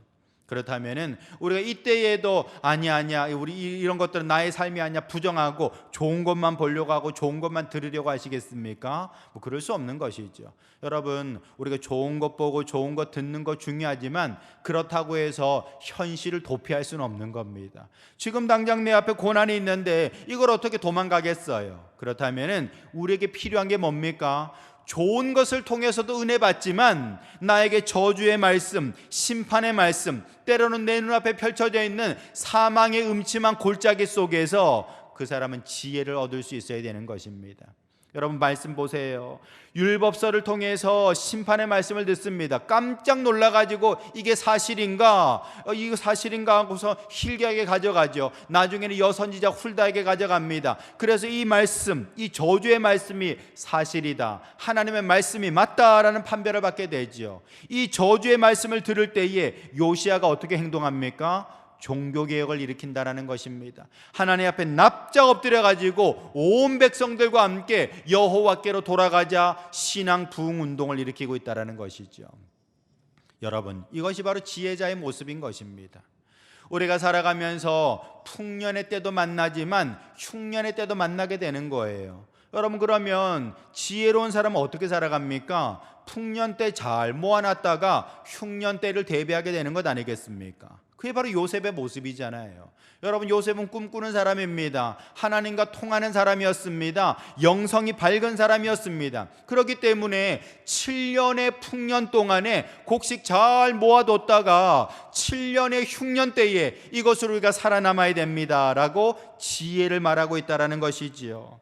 그렇다면은 우리가 이때에도 아니야 우리 이런 것들은 나의 삶이 아니야 부정하고 좋은 것만 보려고 하고 좋은 것만 들으려고 하시겠습니까? 그럴 수 없는 것이죠. 여러분, 우리가 좋은 것 보고 좋은 것 듣는 것 중요하지만 그렇다고 해서 현실을 도피할 수는 없는 겁니다. 지금 당장 내 앞에 고난이 있는데 이걸 어떻게 도망가겠어요? 그렇다면은 우리에게 필요한 게 뭡니까? 좋은 것을 통해서도 은혜 받지만 나에게 저주의 말씀, 심판의 말씀, 때로는 내 눈앞에 펼쳐져 있는 사망의 음침한 골짜기 속에서 그 사람은 지혜를 얻을 수 있어야 되는 것입니다. 여러분, 말씀 보세요. 율법서를 통해서 심판의 말씀을 듣습니다. 깜짝 놀라가지고 이게 사실인가? 이거 사실인가 하고서 hilge하게 가져가죠. 나중에는 여선지자 훌다에게 가져갑니다. 그래서 이 말씀, 이 저주의 말씀이 사실이다, 하나님의 말씀이 맞다라는 판별을 받게 되죠. 이 저주의 말씀을 들을 때에 요시야가 어떻게 행동합니까? 종교개혁을 일으킨다는 것입니다. 하나님 앞에 납작 엎드려가지고 온 백성들과 함께 여호와께로 돌아가자 신앙 부흥 운동을 일으키고 있다는 것이죠. 여러분, 이것이 바로 지혜자의 모습인 것입니다. 우리가 살아가면서 풍년의 때도 만나지만 흉년의 때도 만나게 되는 거예요. 여러분, 그러면 지혜로운 사람은 어떻게 살아갑니까? 풍년 때 잘 모아놨다가 흉년 때를 대비하게 되는 것 아니겠습니까? 그게 바로 요셉의 모습이잖아요. 여러분, 요셉은 꿈꾸는 사람입니다. 하나님과 통하는 사람이었습니다. 영성이 밝은 사람이었습니다. 그렇기 때문에 7년의 풍년 동안에 곡식 잘 모아뒀다가 7년의 흉년 때에 이것으로 우리가 살아남아야 됩니다라고 지혜를 말하고 있다는 것이지요.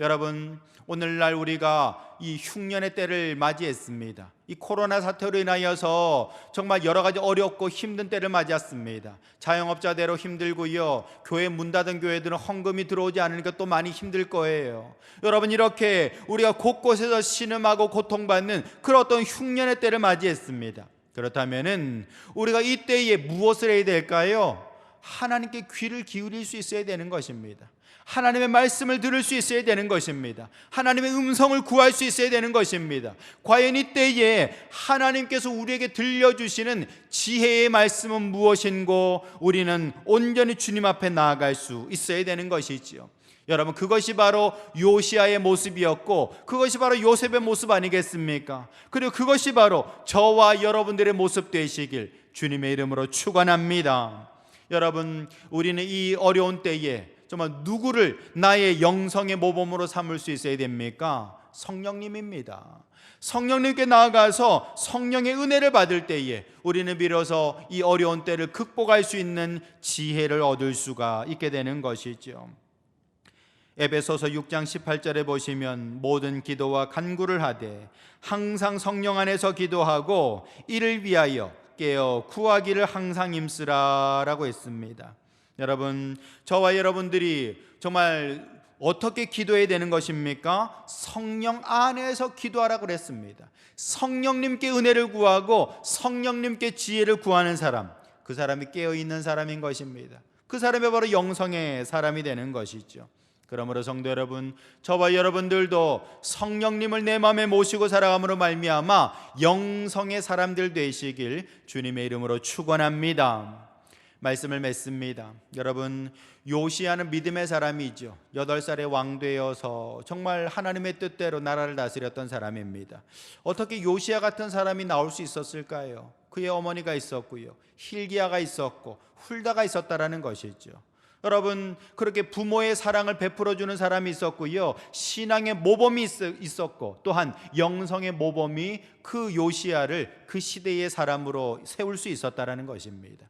여러분, 오늘날 우리가 이 흉년의 때를 맞이했습니다. 이 코로나 사태로 인하여서 정말 여러 가지 어렵고 힘든 때를 맞이했습니다. 자영업자대로 힘들고요, 교회 문 닫은 교회들은 헌금이 들어오지 않으니까 또 많이 힘들 거예요. 여러분, 이렇게 우리가 곳곳에서 신음하고 고통받는 그런 어떤 흉년의 때를 맞이했습니다. 그렇다면은 우리가 이때에 무엇을 해야 될까요? 하나님께 귀를 기울일 수 있어야 되는 것입니다. 하나님의 말씀을 들을 수 있어야 되는 것입니다. 하나님의 음성을 구할 수 있어야 되는 것입니다. 과연 이때에 하나님께서 우리에게 들려주시는 지혜의 말씀은 무엇인고 우리는 온전히 주님 앞에 나아갈 수 있어야 되는 것이지요. 여러분, 그것이 바로 요시야의 모습이었고 그것이 바로 요셉의 모습 아니겠습니까? 그리고 그것이 바로 저와 여러분들의 모습 되시길 주님의 이름으로 축원합니다. 여러분, 우리는 이 어려운 때에 정말 누구를 나의 영성의 모범으로 삼을 수 있어야 됩니까? 성령님입니다. 성령님께 나아가서 성령의 은혜를 받을 때에 우리는 비로소 이 어려운 때를 극복할 수 있는 지혜를 얻을 수가 있게 되는 것이죠. 에베소서 6장 18절에 보시면 모든 기도와 간구를 하되 항상 성령 안에서 기도하고 이를 위하여 깨어 구하기를 항상 힘쓰라라고 했습니다. 여러분, 저와 여러분들이 정말 어떻게 기도해야 되는 것입니까? 성령 안에서 기도하라고 그랬습니다. 성령님께 은혜를 구하고 성령님께 지혜를 구하는 사람, 그 사람이 깨어있는 사람인 것입니다. 그 사람이 바로 영성의 사람이 되는 것이죠. 그러므로 성도 여러분, 저와 여러분들도 성령님을 내 마음에 모시고 살아감으로 말미암아 영성의 사람들 되시길 주님의 이름으로 축원합니다. 말씀을 맺습니다. 여러분, 요시야는 믿음의 사람이죠. 8살에 왕 되어서 정말 하나님의 뜻대로 나라를 다스렸던 사람입니다. 어떻게 요시야 같은 사람이 나올 수 있었을까요? 그의 어머니가 있었고요, 힐기야가 있었고 훌다가 있었다라는 것이죠. 여러분, 그렇게 부모의 사랑을 베풀어주는 사람이 있었고요, 신앙의 모범이 있었고 또한 영성의 모범이 그 요시야를 그 시대의 사람으로 세울 수 있었다라는 것입니다.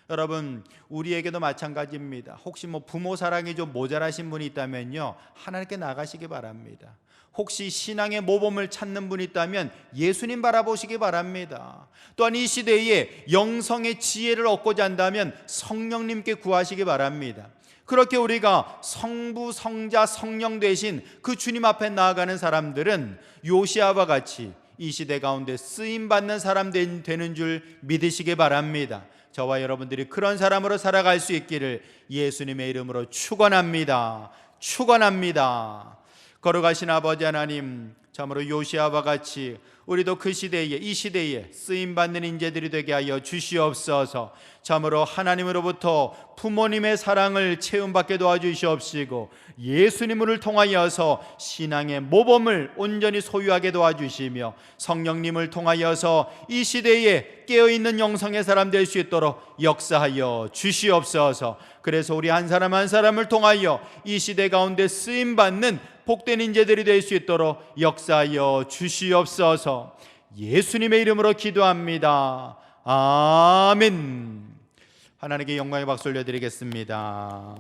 여러분, 우리에게도 마찬가지입니다. 혹시 부모 사랑이 좀 모자라신 분이 있다면요, 하나님께 나가시기 바랍니다. 혹시 신앙의 모범을 찾는 분이 있다면 예수님 바라보시기 바랍니다. 또한 이 시대에 영성의 지혜를 얻고자 한다면 성령님께 구하시기 바랍니다. 그렇게 우리가 성부, 성자, 성령 되신 그 주님 앞에 나아가는 사람들은 요시야와 같이 이 시대 가운데 쓰임받는 사람 되는 줄 믿으시기 바랍니다. 저와 여러분들이 그런 사람으로 살아갈 수 있기를 예수님의 이름으로 축원합니다. 축원합니다. 걸어가신 아버지 하나님, 참으로 요시야와 같이 우리도 그 시대에, 이 시대에 쓰임받는 인재들이 되게 하여 주시옵소서. 참으로 하나님으로부터 부모님의 사랑을 체험받게 도와주시옵시고 예수님을 통하여서 신앙의 모범을 온전히 소유하게 도와주시며 성령님을 통하여서 이 시대에 깨어있는 영성의 사람 될 수 있도록 역사하여 주시옵소서. 그래서 우리 한 사람 한 사람을 통하여 이 시대 가운데 쓰임받는 복된 인재들이 될 수 있도록 역사하여 주시옵소서. 예수님의 이름으로 기도합니다. 아멘. 하나님께 영광의 박수 올려드리겠습니다.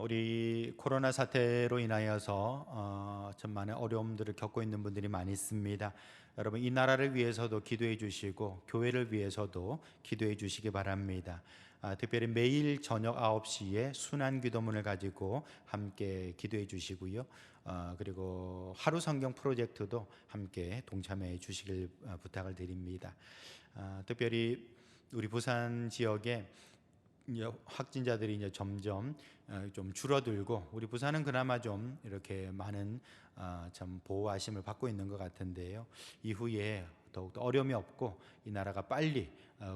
우리 코로나 사태로 인하여서 참 많은 어려움들을 겪고 있는 분들이 많이 있습니다. 여러분, 이 나라를 위해서도 기도해 주시고 교회를 위해서도 기도해 주시기 바랍니다. 특별히 매일 저녁 9시에 순환 기도문을 가지고 함께 기도해 주시고요. 그리고 하루 성경 프로젝트도 함께 동참해 주시길 부탁을 드립니다. 특별히 우리 부산 지역에 확진자들이 이제 점점 좀 줄어들고 우리 부산은 그나마 좀 이렇게 많은 참 보호하심을 받고 있는 것 같은데요. 이후에 더욱더 어려움이 없고 이 나라가 빨리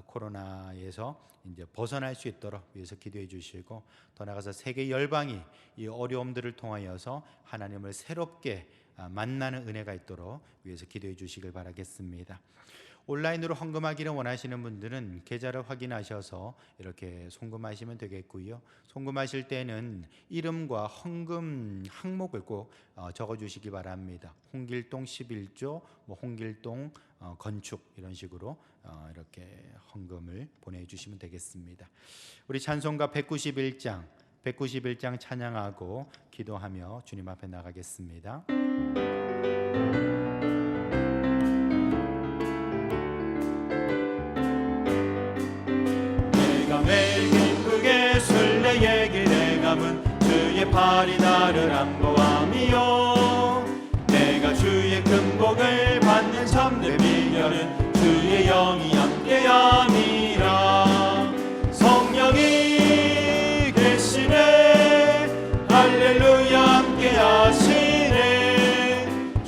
코로나에서 이제 벗어날 수 있도록 위해서 기도해 주시고, 더 나아가서 세계 열방이 이 어려움들을 통하여서 하나님을 새롭게 만나는 은혜가 있도록 위해서 기도해 주시길 바라겠습니다. 온라인으로 헌금하기를 원하시는 분들은 계좌를 확인하셔서 이렇게 송금하시면 되겠고요. 송금하실 때는 이름과 헌금 항목을 꼭 적어주시기 바랍니다. 홍길동 11조, 홍길동 건축 이런 식으로 이렇게 헌금을 보내주시면 되겠습니다. 우리 찬송가 191장 찬양하고 기도하며 주님 앞에 나가겠습니다. 매일 기쁘게 순례의 길에 감은 주의 팔이 나를 안보함이요, 내가 주의 큰 복을 받는 참된 비결은 주의 영이 함께함이라. 성령이 계시네, 할렐루야 함께하시네.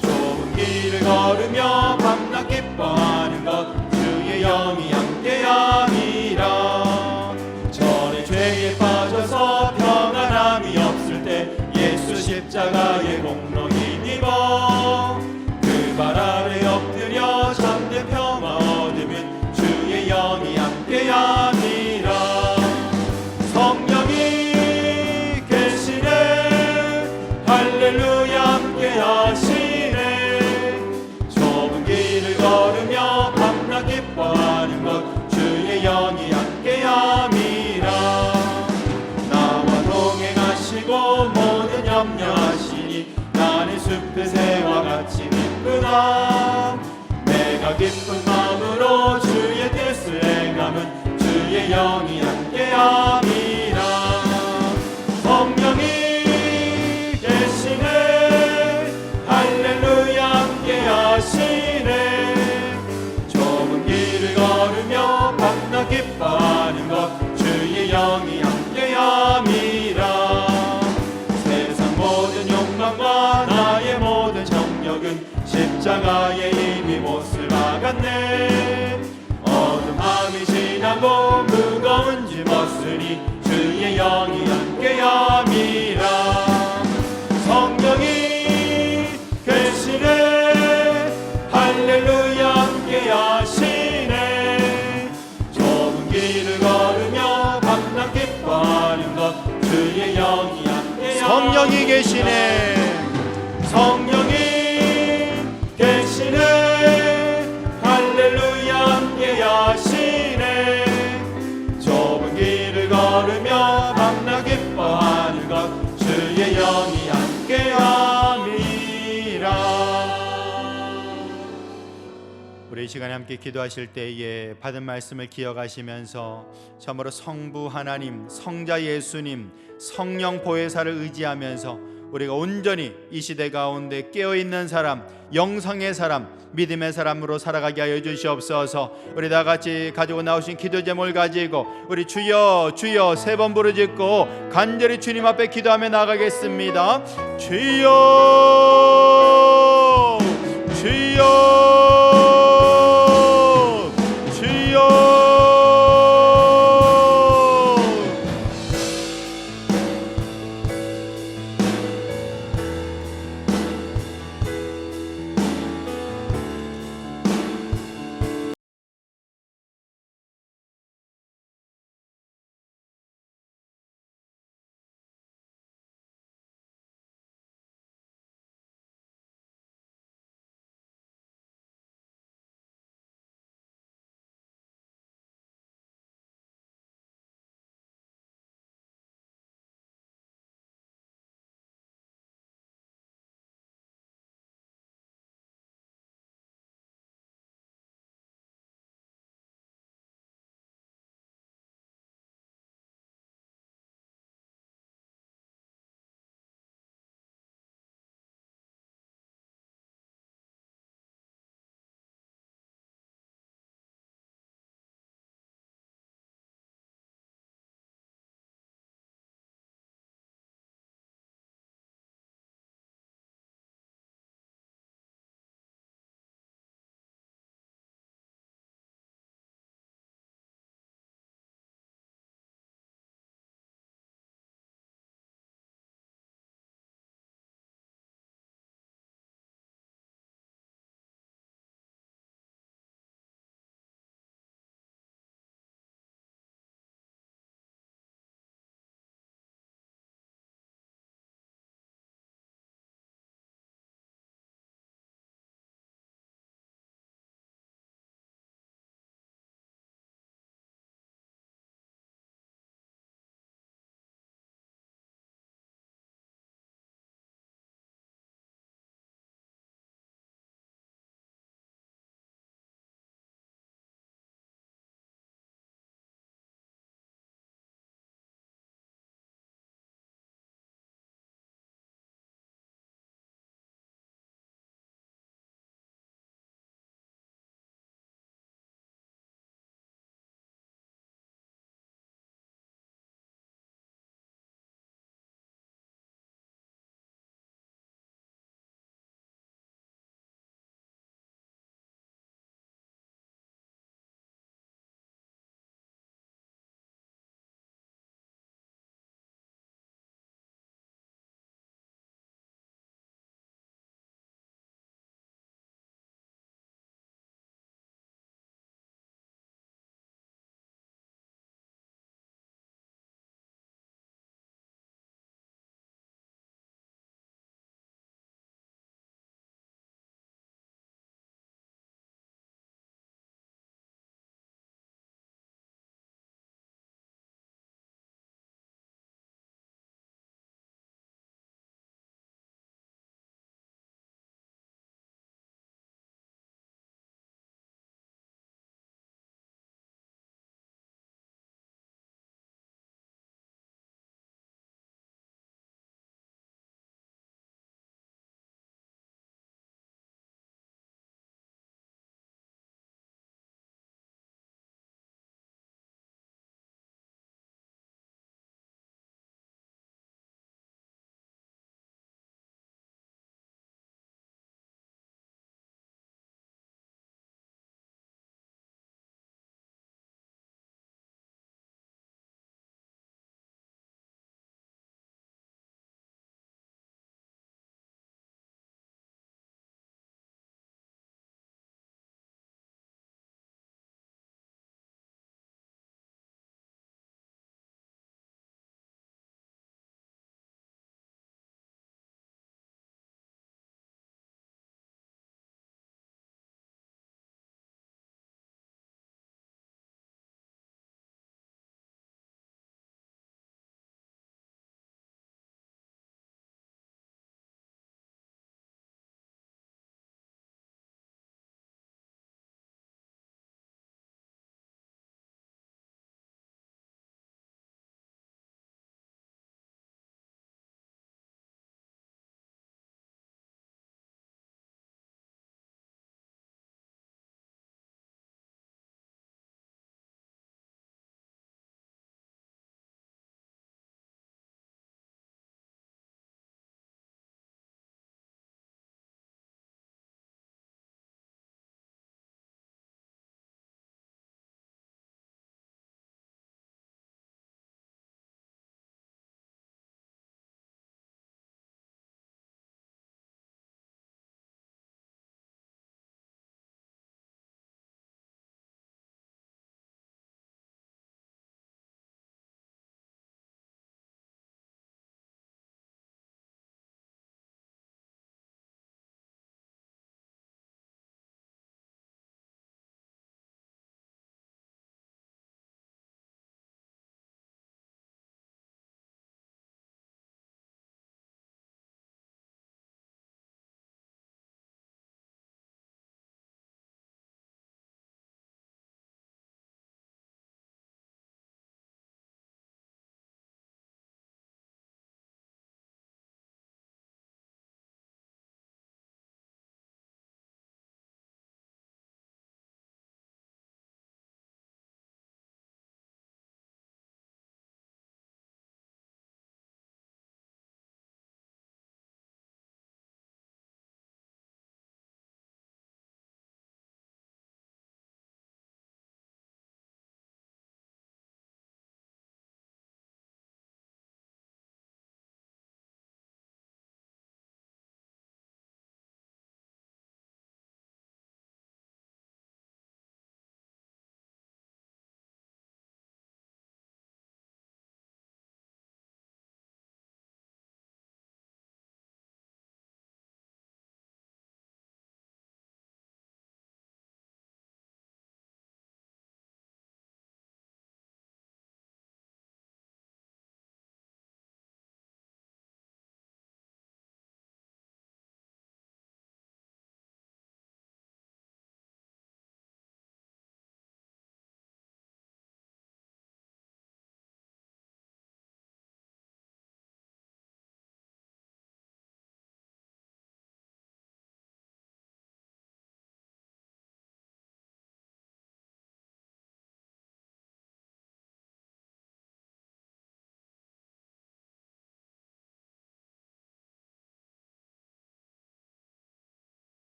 좁은 길을 걸으며 밤낮 기뻐하는 것 주의 영이 함께함이라. 죄에 빠져서 평안함이 없을 때 예수 십자가의 공로 힘입어 그 발 아래 엎드려 참된 평화 얻으면 주의 영이 함께함이라. 성령이 계시네, 할렐루야 함께하시네. 좁은 길을 걸으며 밤낮 기뻐하는 것 주의 영이 함께함이라. 모든 염려하시니 나는 숲의 새와 같이 기쁘다. 내가 기쁜 마음으로 주의 뜻을 행함은 주의 영이 함께함이라. 성령이 계시네, 할렐루야 함께하시네. 좁은 길을 걸으며 밤낮 기뻐하는 것 주의 영이 함께함이라. 하고 무거운 짐 얻으니 주의 영이 함께함이라. 성령이 계시네 할렐루야 함께하시네. 좁은 길을 걸으며 밤낮 기뻐하는 것 주의 영이 함께하시네. 성령이 계시네. 성령이 계시네 할렐루야 함께하시네. 좁은 길을 걸으며 밤낮 기뻐하는 것 주의 영이 함께함이라. 우리 이 시간에 함께 기도하실 때에 받은 말씀을 기억하시면서 참으로 성부 하나님, 성자 예수님, 성령 보혜사를 의지하면서 우리가 온전히 이 시대 가운데 깨어있는 사람, 영성의 사람, 믿음의 사람으로 살아가게 하여 주시옵소서. 우리 다 같이 가지고 나오신 기도 제목을 가지고 우리 주여 주여 세 번 부르짖고 간절히 주님 앞에 기도하며 나가겠습니다. 주여 주여